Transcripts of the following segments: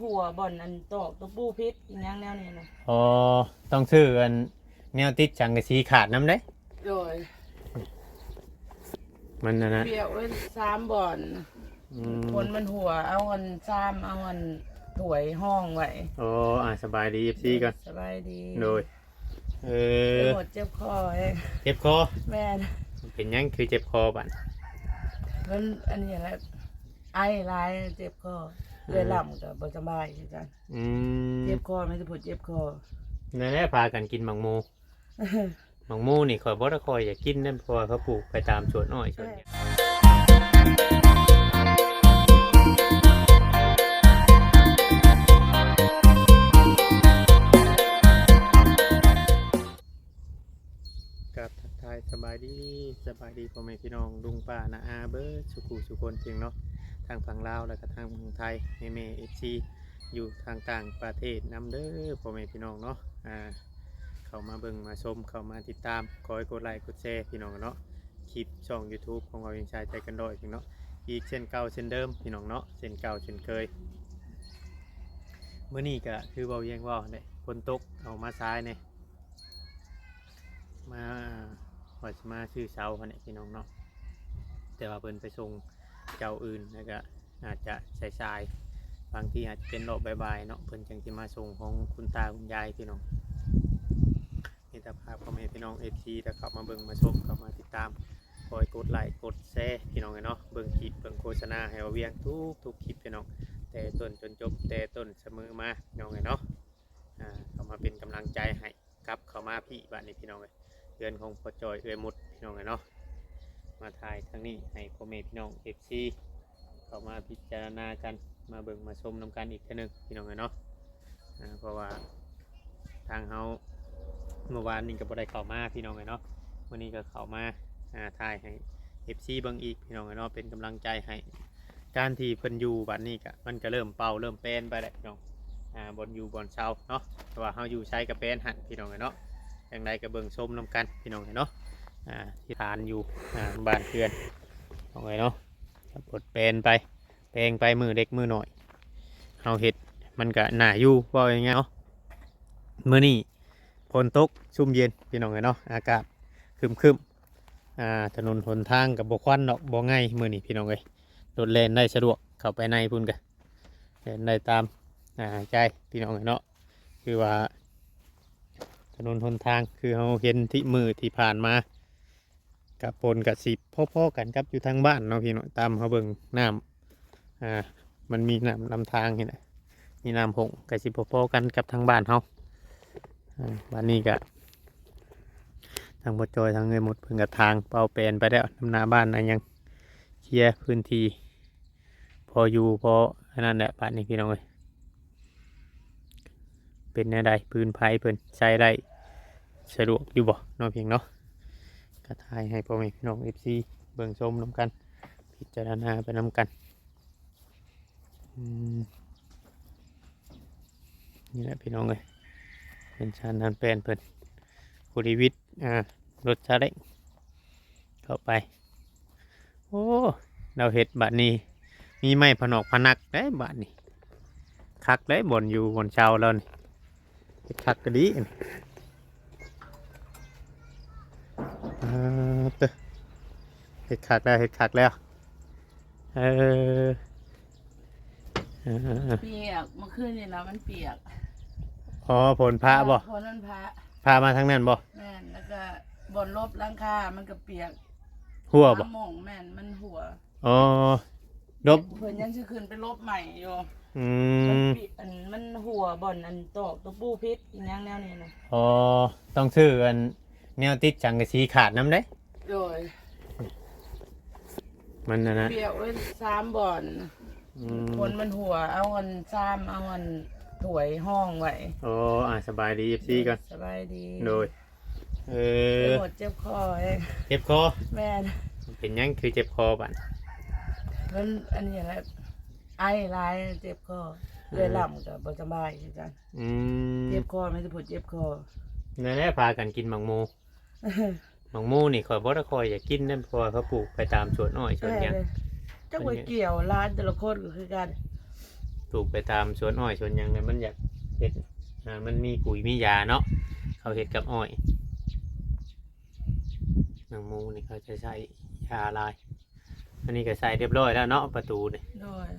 หัวบ่อนอันตอกตะปูพิษอีกอย่างแนวนี้นะอ๋อต้องซื้ออันแนวติดจังกะสีขาดน้ำเด้โดยมันนะเปียกไว้3บ่อนคนมันหัวเอาอัน3เอาอันถวยห้องไว้โอ้สบายดีFCก่อนสบายดีโดยหมดเจ็บคอเองเจ็บคอแม่เป็นยังคือเจ็บคอบัดมันอันนี้แหละไอร้ายเจ็บคอเลยลำกับบ่สบายใช่ไหมเจ็บคอไม่ได้ผดเจ็บคอนั่นแหละพากันกินมังโมมังโมนี่คอยบ่ได้คอยอยากกินนั่นเพราะเขาปลูกไปตามสวนอ้อยสวนกับทักทายสบายดีพ่อแม่พี่น้องลุงป้าน้าอาเบิร์ดสุขุสุคนเพียงเนาะทางฝั่งลาวแล้วก็ทางเมืองไทยแม่FCอยู่ทางต่างประเทศนำเด้อพ่อแม่พี่น้องเนาะเข้ามาเบิ่งมาชมเข้ามาติดตามขอให้กดไลค์กดแชร์พี่น้องเนาะคลิปช่อง YouTube ของเรายังชายใจกันดอยพี่เนาะอีกเช่นเก่าเช่นเดิมพี่น้องเนาะเช่นเก่าเช่นเคยเมื่อนี้ก็คือเบาเยี่ยงว่าเนี่ยฝนตกเอามาซ้ายเนี่ยมาว่าจะมาชื่อเช้าเนี่ยพี่น้องเนาะแต่ว่าเพิ่นไปส่งเจ้าอื่นแล้วก็อาจจะสายบางทีอาจจะเป็นรอบบ่ายๆเนาะเพิ่นจังสิมาส่งของคุณตาคุณยายพี่น้องนี่ถ้าภาพพ่อแม่พี่น้อง FC ถ้าเข้ามาเบิ่งมาชมเข้ามาติดตามคอยกดไลค์กดแชร์พี่น้องเนาะเบิ่งคลิปเบิ่งโฆษณาให้เวียงทุกคลิปพี่น้องแต่ต้นจนจบแต่ต้นเสมอมาพี่น้องเนาะเข้ามาเป็นกำลังใจให้กับเข้ามาพี่บ้านนี้พี่น้องเดือนของพ่อจอยมุดพี่น้องเนาะมาถ่ายทั้งนี้ให้พ่อแม่พี่น้อง FC เข้ามาพิจารณากันมาเบิ่งมาชมนำกันอีกทีนึงพี่น้องเนาะเพราะว่าทางเฮาเมื่อวานนี้ก็บ่ได้เข้ามาพี่น้องเนาะวันนี้ก็เข้ามาถ่ายให้ FC เบิ่งอีกพี่น้องเนาะเป็นกำลังใจให้การที่เพิ่นอยู่บัดนี้ก็มันก็เริ่มเป่าเริ่มเป็นไปแล้วพี่น้องบนอยู่บนเช้าเนาะเพราะว่าเฮาอยู่ใช้กับเป็นหันพี่น้องเนาะอย่างไรก็เบิ่งชมนำกันพี่น้องเนาะที่ฐานอยู่บ้านเพื่อนเอาไว้เนาะบดเป็นไปแปลงไปมือเด็กมือหน่อยเอาเห็ดมันก็หนาอยู่ว่าอย่างเงี้ยเนาะมื้อนี้ฝนตกชุ่มเย็นพี่น้องเนาะอากาศครึมถนนหนทางกับบกควันดอกบ่ง่ายมื้อนี้พี่น้องรถแล่นได้สะดวกเข้าไปในพุ่นกันแล่นได้ตามใจพี่น้องเนาะคือว่าถนนหนทางคือเราเห็นที่มือที่ผ่านมากับปนกับสิบพ่อๆกันครับอยู่ทางบ้านเนาะพี่น้องตามเขาเบิ่งน้ำมันมีน้ำลำทางเห็นไหมมีน้ำหงกับสิบพ่อๆกันกับทางบ้านเขาบ้านนี้ก็ทางบดจอยทางเงินหมดเพิ่งกับทางเป่าแปลนไปแล้วน้ำหน้าบ้านนะยังเคลียร์พื้นที่พออยู่พออันนั้นแหละบ้านนี้พี่น้องเลยเป็นแนวใดพื้นไผ่เพิ่นใช้ได้สะดวกอยู่บ่เนาะเพียงเนาะกระทายให้พ่อแม่พี่น้อง FC เบิ่งชมน้ำกันพิจารณาไปน้ำกันนี่แหละพี่น้องเลยเป็นชาญนันแปลนเพิ่นภูริวิทย์รถชาเล็กเข้าไปโอ้เราเห็ดบาดนี้มีไม้ผนอกผนักได้บาดนี้คักได้บ่นอยู่บนเช้าแล้วนี่เห็ดคักก็ดีเห็ดคักแล้วเเปียกเมื่อคืนนี่นะมันเปียกอ๋อผลพระบ่ผลมันพามาทางนั้นบ่แม่นแล้วก็บนลบหลังคามันก็เปียกหัวบ่หมองแม่นมันหัวอ๋อลบเพิ่นยังสิขึ้นไปลบใหม่อยู่มันหัวบ่อนอันตอกตะปูพิษอีกอย่างแนวนี้นะอ๋อต้องซื้ออันแนวติดจังกะสีขาดน้ำเด้โดยมันนะเปียกไว้3บ่อนคนมันหัวเอาอัน3เอาอันถวยห้องไว้โอ้สบายดี FC ก่อนสบายดีโดยหมดเจ็บคอเองเจ็บคอแม่นเป็นยังคือเจ็บคอบัดมันอันนี้แหละไอร้ายเจ็บคอเลยลำกับบ่สบายใช่ไหมเจ็บคอไม่ได้ผดเจ็บคอนั่นแหละพากันกินมังโมนี่คอยบ่ได้คอยอยากกินนั่นเพราะเขาปลูกไปตามสวนอ้อยสวนหยังเจ้าก๋วยเตี๋ยวร้านแต่ละคนก็คือกัน ปลูกไปตามสวนอ้อยสวนหยังเนี่ยมันอยากเฮ็ดมันมีปุ๋ยมียาเนาะเขาเฮ็ดกับอ้อยหนังหมูนี่เขาจะใช้ยาลาย อันนี้ก็ใส่เรียบร้อยแล้วเนาะประตูนี่ โดย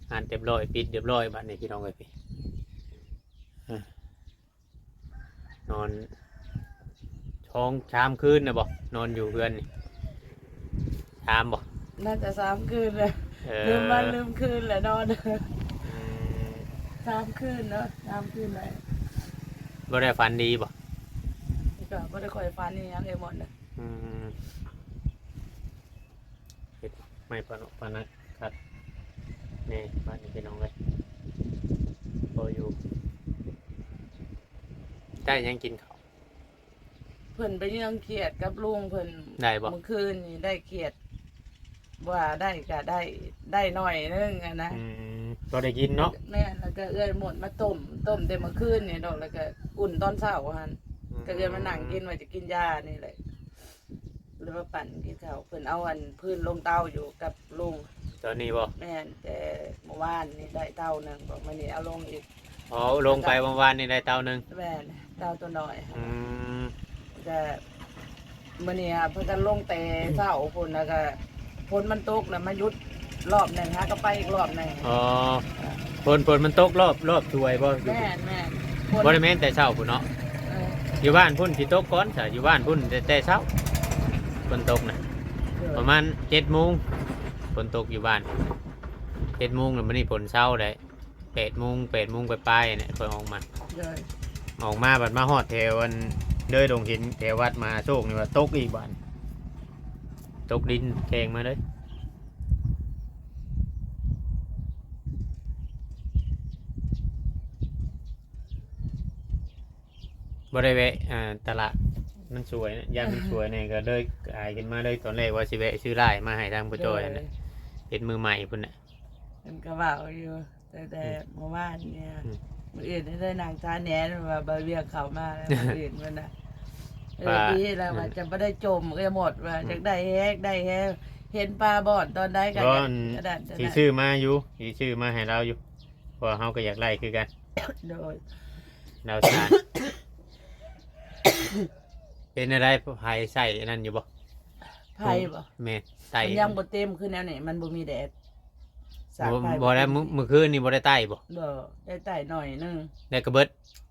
อ่านเรียบร้อยปิดเรียบร้อยบัดนี้พี่น้องเอ้ยพี่นอนท้องชามคืนนะบ่นอนอยู่เพื่อนนี่ชามบ่ น่าจะ3 คืนเลย เอ ลืมวัน อ ลืมคืนแหละนอน อืม 3 คืนเนาะ3 คืนเลย บ่ได้ฝันดีบ่ ก็บ่ได้ค่อยฟันนี่ยังไอ้หมดน่ะ อืมเฮ็ดไม่ปานปานนักครับนี่บ้านนี้พี่น้องเลยพออยู่ได้ยังกินข้าว เพิ่นไปยังเขียดกับลุงเพิ่น ได้บ่ เมื่อคืนนี่ได้เขียดว่าได้ก็ได้หน่อยนึงอะนะ ก็ได้กินเนาะ แม่แล้วก็เอื้อยหมดมาต้มแต่เมื่อคืนนี่ดอกแล้วก็อุ่นตอนเช้าหั่นก็เอื้อยมานั่งกินว่าจะกินยานี่แหละหรือว่าปั่นกินข้าวเพิ่นเอาอันพื้นลงเตาอยู่กับลุง ตอนนี้บ่ แม่นแต่เมื่อวานนี่ได้เตาหนึงบอกมื้อนี้เอาลงอีก อ๋อลงไปเมื่อวานนี่ได้เตาหนึง แม่นเตาตัวน้อย อืม ก็มื้อนี้เพิ่นก็ลงแต่เช้าพุ่นแล้วก็ฝนมันตกแล้วมาหยุดรอบหนึงฮะก็ไปอีกรอบหนึง อ๋อฝนมันตกรอบช่วยบ่ แม่นฝน บ่ได้แม่นแต่เช้าพุ่นเนาะ เออ อยู่บ้านพุ่นสิตกก่อนจ้ะอยู่บ้านพุ่นแต่เช้าฝนตกน่ะประมาณ7:00 นฝนตกอยู่บ้าน7:00 นแล้วมื้อนี้ฝนเช้าได้8:00 นไปปลายๆเนี่ยเพิ่นออกมา เลย ออกมาบัดมาฮอดแถวอันเด้อดงหินแถววัดมหาโชคนี่ว่าตกอีกบ้านตกดินแข่งมาเลยบ่ได้แวะตลาดมันสวยนะย่านมันสวยเนี่ยก็เลยกลายขึ้นมาเลยตอนแรกว่าสิแวะซื้อไร่มาให้ทางผู้จอยนั่นแหละเป็นมือใหม่พุ่นน่ะ มันก็ว่าอยู่แต่เมื่อวานเนี่ย อืม มื้ออื่นได้นางตาแหนนว่าบ่เรียกเขามาแล้วมื้ออื่นมันน่ะ ว่า ดีแล้วว่าจะบ่ได้จมก็หมดว่าจักได้แฮกได้แฮกเห็นปลาบอดตอนใดกัน ก็ กระดาน สิซื้อมาอยู่สิซื้อมาให้เราอยู่เพราะเฮาก็อยากไล่คือกัน โดย เราสาร เป็นอะไรไผใส่นั่นอยู่บ่ ไผ่บ่ แม่ใส่ มันยังบ่เต็มคือแนวนี้มันบ่มีแดดสากไผ่ บ่ได้มื้อคืนนี่บ่ได้ใต้บ่ บ่ได้ใต้หน่อยนึง ได้กระเบิด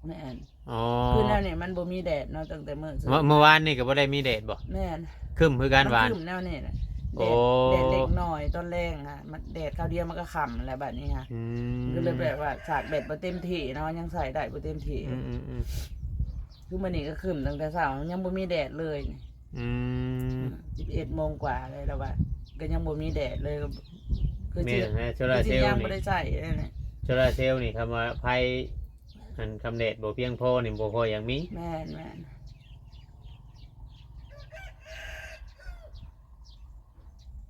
แม่น อ๋อ คือแนวนี้มันบ่มีแดดเนาะตั้งแต่มื้อ เมื่อวานนี่ก็บ่ได้มีแดดบ่ แม่น ครึ้มคือกันหวาน มัขึ้แนวนี้น่ะ โอ้ แดดเล็กหน่อยตอนแรงฮะมันแดดคราวเดียวมันก็ค่ำแล้วบัดนี้ฮะ อื ก็เลยแบบว่าสากแดดบ่เต็มที่เนาะยังใส่ได้บ่เต็มที่ อืม คือมื้อนี้ก็ครึ้มตั้งแต่เช้ายังบ่มีแดดเลยนี่ อืม 11 โมงกว่าเลยแล้วว่าก็ยังบ่มีแดดเลยคือ แม่ สิ นนะโซ คือ ลาร์ สิ เซลล์ ยัง นี่ บ่ได้ใช้เลยนี่ โซลาร์เซลล์นี่คำว่าไผอันคำแดดบ่เพียงพอนี่บ่พออย่างมี แม่น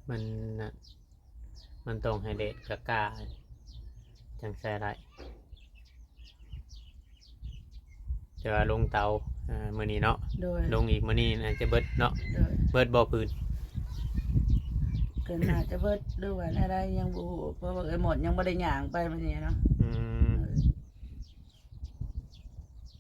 มันน่ะมันต้องให้แดดกล้าจังใส่ได้จะว่าลงเตามื้อนี้เนาะ โดย ลงอีกมื้อนี้น่าจะเบิดเนาะ โดย เบิดบ่พื้น เกินน่าจะเบิดหรือว่าอะไรยังบ่ฮู้เพราะว่าไอ้หมดยังบ่ได้ย่างไปมื้อนี้เนาะ อืม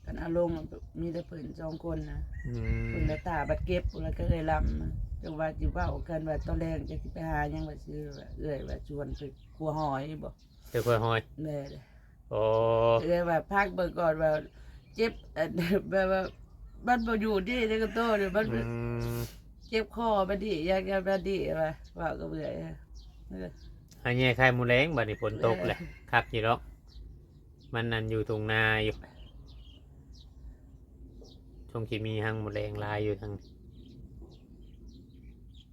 กันอารมณ์มีแต่เพิ่น2คนนะ อื เพิ่น ม ละตาบัดเก็บแล้วก็เลยลำจังว่าสิเว้ากันว่าตอนแรกจะสิไปหาหยังว่าซื้อว่าเอ้ยว่าชวนไปขัวหอยบ่ เดี๋ยวค่อยหอย แม่ โอ้ เอ้ยว่าพักเบิ่งก่อนว่าเจ็บแบบว่ามันบ่อยู่ที่ในกระโตเดี๋ยวมัน อืม เจ็บคอบัดนี้อยากจะบัดนี้ว่าก็เบื่อ อันนี้ไข่หมูแรงบัดนี้ฝนตกแหละคักอยู่ดอกมันนั่นอยู่ตรงนาอยู่ช่วงที่มีหังหมูแรงลายอยู่ทาง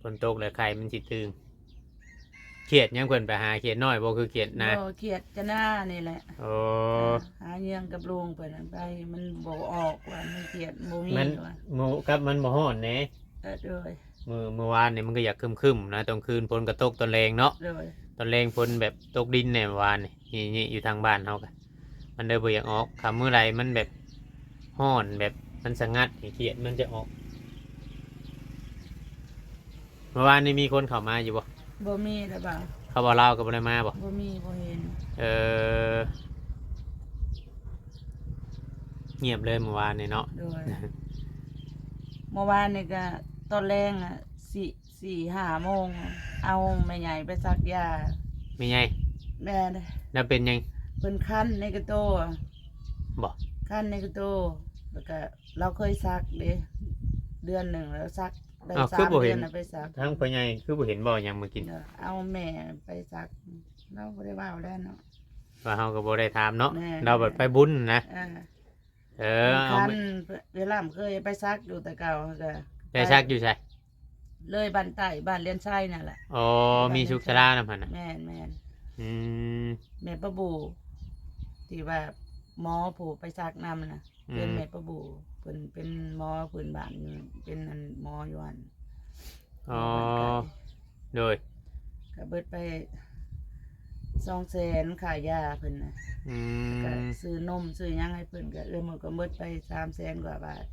ฝนตกแล้วไข่มันสิตึงเขียดยังเพิ่นไปหาเขียดน้อยบ่คือเขียดนะ บ่เครียดจะหน้านี่แหละ โอ้ หาเรื่องกับลุงเพิ่นนั่นไปมันบ่ออกว่ามันเครียดบ่มี มัน ว่า หมูกับมันบ่ฮ้อนแหน่ โดย เมื่อวานนี่มันก็อยากครึมๆนะตอนคืนฝนก็ตกตอนแรงเนาะ โดย ตอนแรงฝนแบบตกดินเนี่ยเมื่อวานนี่อยู่ทางบ้านเฮากันมันเลยบ่อยากออกคำเมื่อไรมันแบบฮ้อนแบบมันสงัดเขียดมันจะออก เมื่อวานนี่มีคนเข้ามาอยู่บ่ บ่มีแล้วบ่า เขาบ่เล่าวก็บ่ได้มาบ่ บ่มีบ่เห็น เออเงียบเลยเมื่อวานนี่เนาะ โดยเมื่อวานนี่ก็ตอนแรงอ่ะ4-5 โมงเอาแม่ใหญ่ไปซักยา มีไง แม่ แล้วเป็นยัง เพิ่นคันในกระโตอะ บ่ คันในกระโตแล้วก็เราเคยซักเด้เดือนหนึ่งแล้วซักได้3 เดือนนะไปซัก ทั้งพ่อใหญ่คือบ่เห็นบ่หยังมากิน เอาแม่ไปซักเราบ่ได้ว่าแล้วเนาะ ว่าเฮาก็บ่ได้ถามเนาะ แม่ เราแบบไปบุญนะ อ่า เออเอา คัน ไป เวลาผมเคยไปซักอยู่แต่เก่าก็ ได้ซักอยู่ไส เลยบ้านใต้บ้านเลียนไส้นั่นแหละ อ๋อมีสุขศาลานำหั่นน่ะ แม่นแม่น อืม แม่ประบูที่ว่าหมอผู้ไปซักนำนะเป็นแม่ประบูเพิ่นเป็นหมอพื้นบ้านอยู่เป็นอันหมออยู่อัน อ๋อ บ้านไกล โดย ก็เบิดไป200,000ค่ายาเพิ่นน่ะ อื ก็ ม ซื้อนมซื้อหยังให้เพิ่นก็หมดก็เบิดไป300,000 กว่าบาท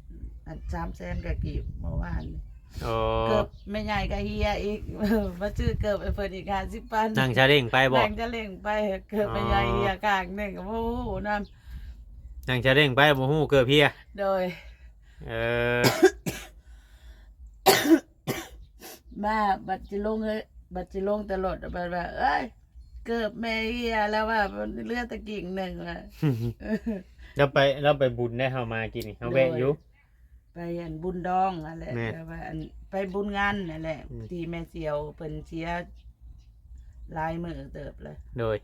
อัน300,000ก็กีบเมื่อวานนี่ โอ้ เกือบไม่ใหญ่ก็เฮียอีก มาชื่อเกือบไปเพิ่นอีก50 ปัน นั่งชาเร่งไปบ่ แบ่งจะเล่งไปเกือบไม่ใหญ่เฮียกลางหนึงโอ้โหนำ นั่งชาเร่งไปบ่ฮู้เกิดเพีย โดย เออ มาบัดจิลงเอ้ยบัดจิลงตลอดบัดว่าเอ้ยเกือบแม่เฮียแล้วว่ามันเลือดตะกิ่งหนึ่งอ่ะ เราไปบุญได้เฮามากินนี่เฮาแวะอยู่ ไปอันบุญดองอะไร แม่ แต่ว่าอันไปบุญงานนั่นแหละ อืม ที่แม่เสียวเพิ่นเสียหลายมื้อเติบเลย โดย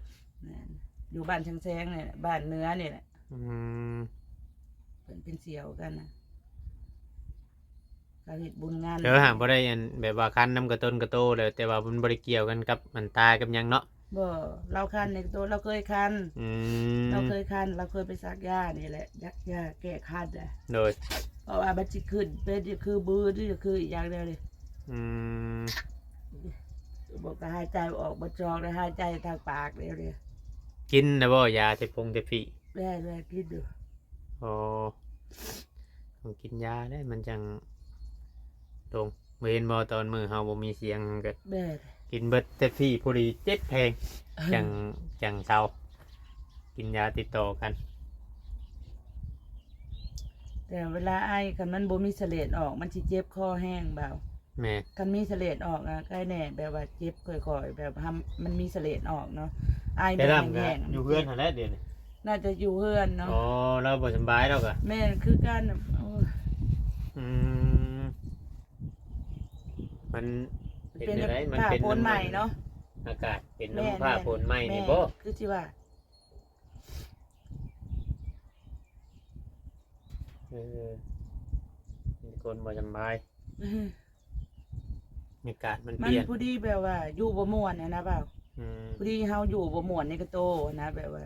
นั่นอยู่บ้านชังแซงเนี่ยแหละบ้านเหนื้อนี่แหละ อืม เพิ่นเป็นเสียวกันนะก็เฮ็ดบุญงาน เดี๋ยวหาบ่ได้อันแบบว่าคันน้ำกระต้นกระโตเลยแต่ว่ามันบ่ได้เกี่ยวกันกับมันตายกับหยังเนาะ บ่เราคันในตัวเราเคยคัน อื เรา ม เคยคันเราเคยไปซักยานี่แหละยักยาแก้คันอ่ะ โดย เพราะว่ามันสิขึ้นเป็นคือบือที่คืออีกอย่างเดียวเลย อืม บอกก็หายใจออกบ่จอกแล้วหายใจทางปากเดียวเลย กินนะบ่ยาเทพงเทพี แม่แม่กินดู โอ้ต้องกินยาได้มันจังตรงเว้นบ่ตอนมือเฮาบ่มีเสียงก็ แม่ กินเบิดเทพีพอดี7แพงจังเซากินยาติดต่อกัน แต่เวลาไอคันมันบ่มีเสลดออกมันสิเจ็บคอแห้งเบา แม่ คันมีเสลดออกอ่ะใกล้แน่แบบว่าเจ็บค่อยๆแบบทำมันมีเสลดออกเนาะไอ ได้ แบบ ร่ำก็ แห้ง อยู่เพื่อนหั่นแหละเดี๋ยวนี้ น่าจะอยู่เฮือนเนาะ อ๋อเราบ่สำบายแล้วก็ แม่คือกันน่ะโอ้ย อืมมัน เป็น อะไรมัน ผ้า เป็น โพนใหม่เนาะ อากาศเป็น แม่ น้ำผ้าโพนไหม้นี่ แ บ่ คือที่ว่า เออเป็นคนบ่สำบายอากาศมันเป มัน ลี่ยน ผู้ดีแบบว่าอยู่บ่ม่วนนะเปล่า อืม ผู้ดีเฮาอยู่บ่ม่วนนี่ก็โตนะแบบว่า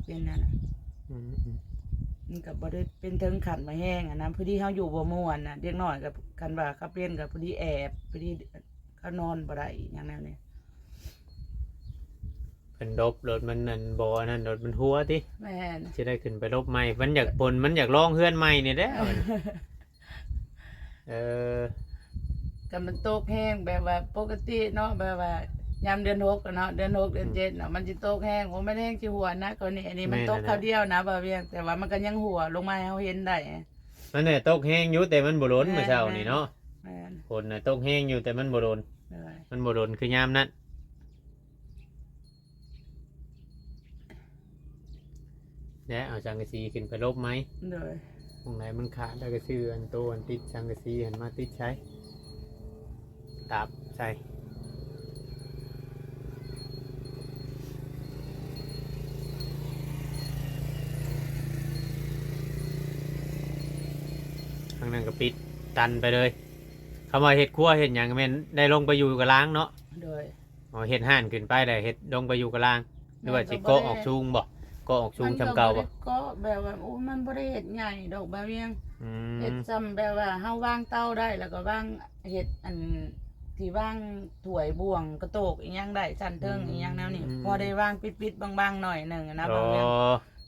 เป็นนั่นน่ะ อืม มันก็บ่ได้เป็นถึงขันมาแห้งอ่ะนะผู้ดีเฮาอยู่บ่ม่วนน่ะเด็กน้อยกับกันว่าเขาเปลี่ยนกับผู้ดีแอบผู้ดีเขานอนบ่ได้อย่างนั้นเนี่ย เป็นลบรถมันนั่นบ่อนั่นรถมันหัวติ แม่น สิได้ขึ้นไปลบใหม่มันอยากปนมันอยากลองเฮือนใหม่นี่แหละเออ ก็มันตกแห้งแบบว่าปกติเนาะแบบว่ายามเดือน6อะเนาะเดือน6เดือน7เนาะมันสิตกแห้งบ่แม่นแห้งสิหัวนะกว่านี้อันนี้มันตกคราวเดียวนะบ่เวียงแต่ว่ามันก็ยังหัวลงมาให้เฮาเห็นได้ มันเนี่ยตกแห้งอยู่แต่มันบ่ล้นเมื่อเช้านี่เนาะ แม่น ฝนน่ะตกแห้งอยู่แต่มันบ่ล้น เลย มันบ่ล้นคือยามนั้นแล้วเอาสังกะสีขึ้นไปลบไหม เลย ตรงไหนมันขาดแล้วก็ซื้ออันโตอันติดสังกะสีหันมาติดใช้ตาบใส่ข้างนั้นก็ปิดตันไปเลยคำว่าเห็ดครัวเห็ดอย่างก็แม่นได้ลงไปอยู่กับล้างเนาะ เลย อ๋อเห็ดห่านขึ้นไปได้เห็ดลงไปอยู่กับล้างหรือว่าสิโกะออกชูงบ่โกะออกชูงชำเก่าบ่ ก็แบบว่าโอ้มันบ่ได้เฮ็ดใหญ่ดอกแบบเวียง อื เฮ็ด ม ซ้ำแบบว่าเฮาวางเตาได้แล้วก็วางเฮ็ดอันที่วางถ้วยบ่วงกระโตกอีหยังได้ชั้นเทิงอีหยังแนวนี้พอได้วางปิดๆบางๆหน่อยหนึงอะนะ อ๋ บา อง เวียง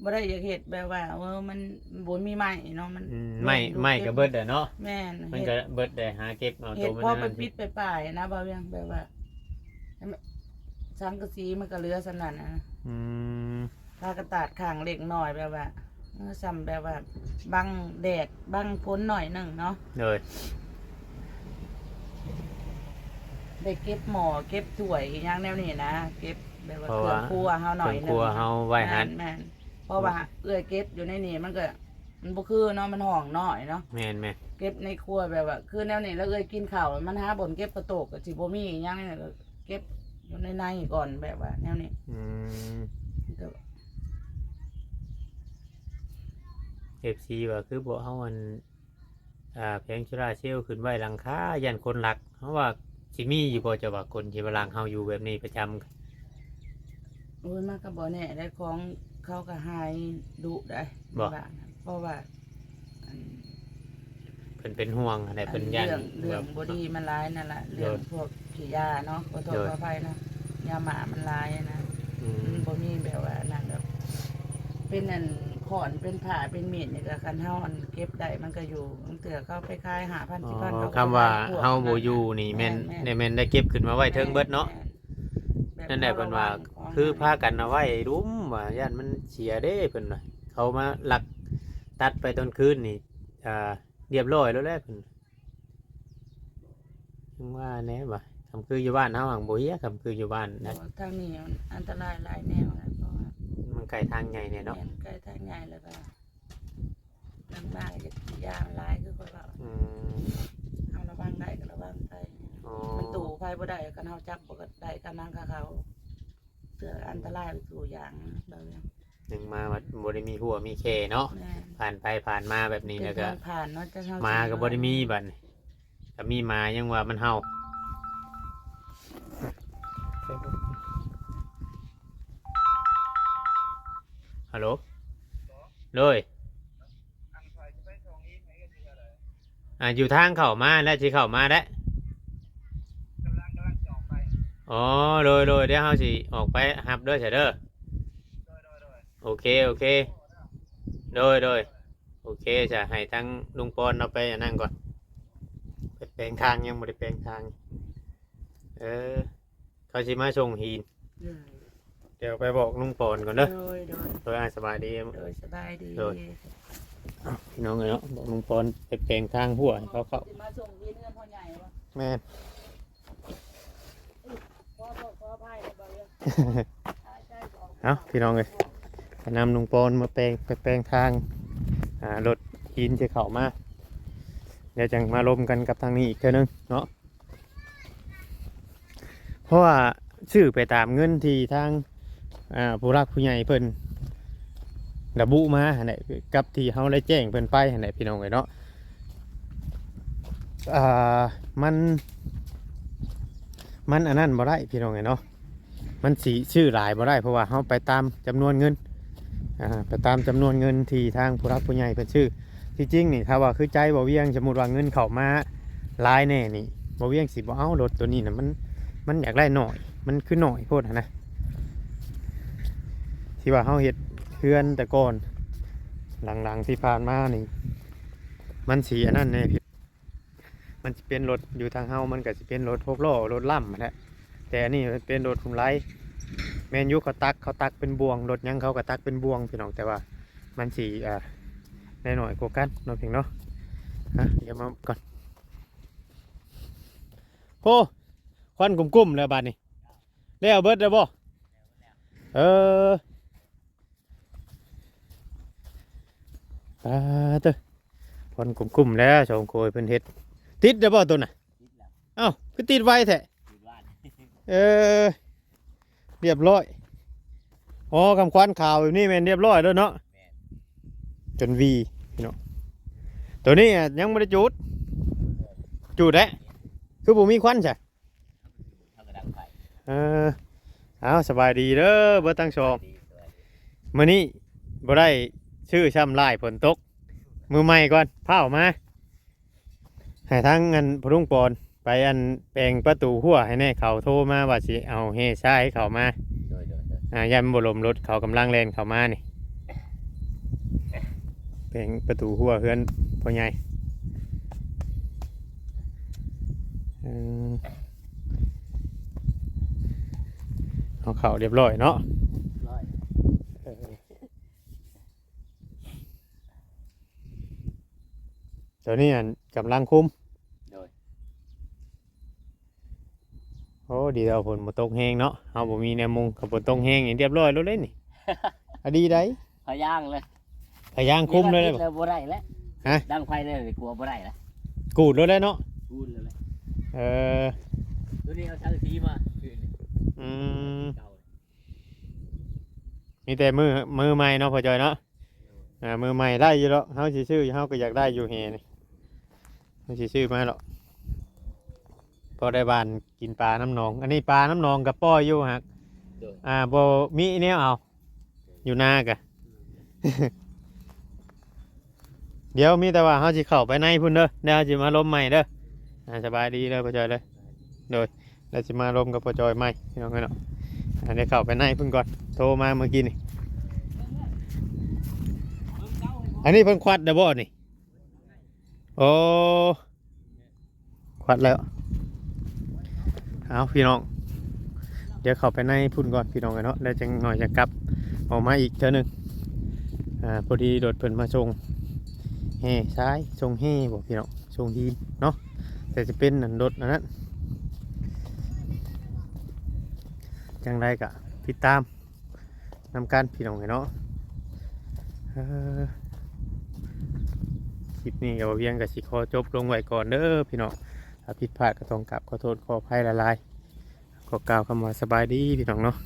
บ่ได้อยากเฮ็ดแบบว่ามันบ่มีไม้เนาะมัน ไม่ก็เบิดเด้อเนาะ แม่น มัน เฮ็ด ก็เบิดได้หาเก็บเอา เฮ็ ตั ด วมัน พอ นั่น ไปปิดไปป่ายนะบาเวียงแบบว่า สังกะสีมันก็เหลือสำนั่นนะ อืม ถ้ากระตาดข้างเล็กน้อยแบบว่าซ้ำแบบว่าบังแดดบังฝนหน่อยหนึงเนาะ เลย ได้เก็บหม้อเก็บถ้วยอหย่างแนวนี้นะเก็บแบบว่า เพราะ เครื่อ ว่าง ครัวเฮาหน่อย เครื่องครัวเฮาไว้หัน แม่นเพราะว่าเอื้อยเก็บอยู่ในนี่มันก็มันบ่คือเนาะมันห้องน้อยเนาะ แม่น เก็บในครัวแบบว่าคือแนวนี้แล้วเอ้ยกินข้าวมันหาบ่นเก็บกระโตกก็สิบ่มีอหยังนี่ก็เก็บอยู่ในก่อนแบบว่าแนวนี้ อืม ก็ FC ว่าคือบ่เฮาอันแผงโซลาร์เซลล์ขึ้นไว้หลังคายันคนรักเพราะว่าสิมีอยู่บ่จะว่าคนที่ว่ารักเฮาอยู่แบบนี้ประจำ โอ้ยมันก็บ่แน่ได้ของเขาก็หายดุได้ บ่ บ้านน่ะเพราะว่าอัน เพิ่นเป็นห่วงอะไรเพิ่นยัน เรื่องบดีมันร้ายนั่นแหละเรื่องพวกขี้ยาเนาะขอโทษขออภัยนะยาหมามันร้ายนะ อืม มันบ่มีแบบว่านั่นแบบเป็นอันขอนเป็นผ่าเป็นมีดนี่ก็คันเฮาอันเก็บได้มันก็อยู่ตั้งแต่เขาไปขาย5,000 อ๋ 10,000 อ เขาก็ คำว่า พก เฮาบ่อยู่นี่แม่นได้แม่นได้เก็บขึ้นมาไว้เทิงเบิดเนาะ แบบ นั่นแหละเพิ่นว่า ของ คือพากันเอาไว้รุ้มว่าย่านมันเสียเด้เพิ่นว่าเขามาลักตัดไปตอนคืนนี่เรียบร้อยแล้วแหละเพิ่นยังว่าแน่ว่าคำคืออยู่บ้านเฮาหังบ่เฮียคำคืออยู่บ้านนะ ทางนี้มันอันตรายหลายแนวนะเพราะว่า มันไกลทางใหญ่เนี่ยเนาะ แม่นใกล้ทางใหญ่แล้วก็ลำบากจะขี้ยามันร้ายคือคนเรา อืม เอาระวังได้ก็ระวังไป อ๋อ มันตู่ไฟบ่ได้กันเฮาจับบ่ก็ได้กันนั่งกับเขาเตืออันตรายไปสู่อย่างเราเนี่ย หนึ่งมาว่าบ่ได้มีหัวมีแค่เนาะ แม่ ผ่านไปผ่านมาแบบนี้แล้วก็ เป็นทางผ่านเนาะจะเฮา มาก็บ่ได้มีบัดนี้ก็มีมายังว่ามันเฮาฮัลโหลเลยอยู่ทางเข้ามาแล้วสิเข้ามาแล้วอ๋อโดยเดี๋ยวเฮาสิออกไปรับเด้อเฉยเด้อโอเคโอเคโดยโอเคจะให้ทั้งลุงปอนเอาไปอันนั่งก่อนไปแปลงทางยังบ่ได้แปลงทางเขาสิมาส่งหินเดี๋ยวไปบอกลุงปอนก่อนเด้อ โดยสบายดี โดยสบายดี โดย พี่น้องเนาะบอกลุงปอนไปแปลงทางหัวให้เขา สิมาส่งที่เรือนพ่อใหญ่วะ แม่น ขออภัยบ่เรื่อง เอ้าพี่น้องเลยไปนำลุงปอนมาแปลงทางรถหินจะเข้ามาเดี๋ยวจังมาลมกันกับทางนี้อีกเท่านึงเนาะเพราะว่าชื่อไปตามเงินที่ทางผู้รักผู้ใหญ่เพิ่นระบุมาหั่นแหละกับที่เฮาได้แจ้งเพิ่นไปหั่นแหละพี่น้องเลยเนาะมันอันนั้นบ่ได้พี่น้องเลยเนาะมันสีชื่อหลายบ่ได้เพราะว่าเฮาไปตามจำนวนเงินไปตามจำนวนเงินที่ทางผู้รักผู้ใหญ่เพิ่นชื่อที่จริงนี่ถ้าว่าคือใจบ่เวียงสมมุติว่าเงินเข้ามาหลายแน่นี่บ่เวียงสิบ่เอารถตัวนี้น่ะมันอยากได้หน่อยมันคือหน่อยโพดนะที่ว่าเฮาเฮ็ดเฮือนแต่ก่อนหลังๆที่ผ่านมานี่มันสีอันนั้นแน่พี่มันสิเป็นรถอยู่ทางเฮามันก็สิเป็นรถ6ล้อรถล่ำแหละแต่อันนี้เป็นรถหุ่นไร้แมนยูเขาตักเป็นบวงรถยังเขาก็ตักเป็นบวงพี่น้องแต่ว่ามันสีในหน่อยกว่ากันเนาะเพียงเนาะเดี๋ยวมาก่อนโอ้ควันกุ้มๆแล้วบาดนี้แล้วเบิดแล้วบ่เต้อควันกุ้มๆแล้วชมโคยเพิ่นเฮ็ดติดแล้วบ่ตัวน่ะเอ้าคือติดไว้แท้เรียบร้อยอ๋อคำควันข่าวแบบนี้แม่นเรียบร้อยแล้วเนาะจนวีพี่น้องตัวนี้ยังไม่ได้จุดแล้วคือผมมีควันใช่เอาสบายดีเด้อเบิดตั้งชมมื้อนี้บ่ได้ชื่อช่ำลายฝนตกมือใหม่ก่อนพาออกมาให้ทั้งเงินพรุ่งปอนไปอันแปลงประตูหัวให้แน่เขาโทรมาว่าสิเอาเฮชายเขามายันบรมรถเขากำลังแล่นเขามานี่แปลงประตูหัวเฮือนพ่อใหญ่ เอาเข้าเรียบร้อยเนาะ ร้อย เออเดี๋ยวนี้อันกำลังคุม โดย โอ้ดีแล้วฝนบ่ตกแห้งเนาะเฮาบ่มีแนวมุงกับฝนตกแห้งอย่างเรียบร้อยแล้วเลยนี่ อะดีได้ พะย่างเลย พยางคุมเลยเลย เลยบ่ได้แล้ว ฮะ ดังไฟเลยกลัวบ่ได้แล้ว กูดเลยเนาะ พูดเลย เออ ตัวนี้เอาช่างสีมาคืนนี่ อืม เก่า มีแต่มือใหม่เนาะพ่อจอยเนาะมือใหม่ได้อยู่แล้วเฮาสิซื้อเฮาก็อยากได้อยู่แฮนี่เฮาสิซื้อมาหรอกพอได้บานกินปลาน้ำหนอง อันนี้ปลาน้ำหนองกับป้อยอยู่ฮะ โดย บ่มีแนวเอาอยู่นากะ เดี๋ยวมีแต่ว่าเฮาสิเข้าไปในพุ่นเด้อเดี๋ยวเฮาสิมาลมใหม่เด้อสบายดีเลยพ่อจอยเลยโดยแล้วสิมาลมกับพ่อจอยใหม่พี่น้องเนาะอันนี้เข้าไปในพุ่นก่อนโทรมาเมื่อกี้นี่อันนี้เพิ่นควัดเด้อบ่นี่โอ้ควัดแล้วเอาพี่น้องเดี๋ยวเข้าไปในพุ่นก่อนพี่น้องกันเนาะแล้วจังหน่อยจะกลับออกมาอีกเทื่อนึงพอดีโดดเพิ่นมาส่งแห่ซ้ายส่งแห่บอกพี่น้องส่งทีมเนาะแต่จะเป็นนั่นรถอันนั้นจังไรกะติดตามนำกันพี่น้องเนาะคลิปนี้กับเพียงกับสิขอจบลงไว้ก่อนเด้อพี่น้องถ้าผิดพลาดก็ต้องกลับขอโทษขออภัยละลายขอกล่าวคำว่าสบายดีพี่น้องเนาะ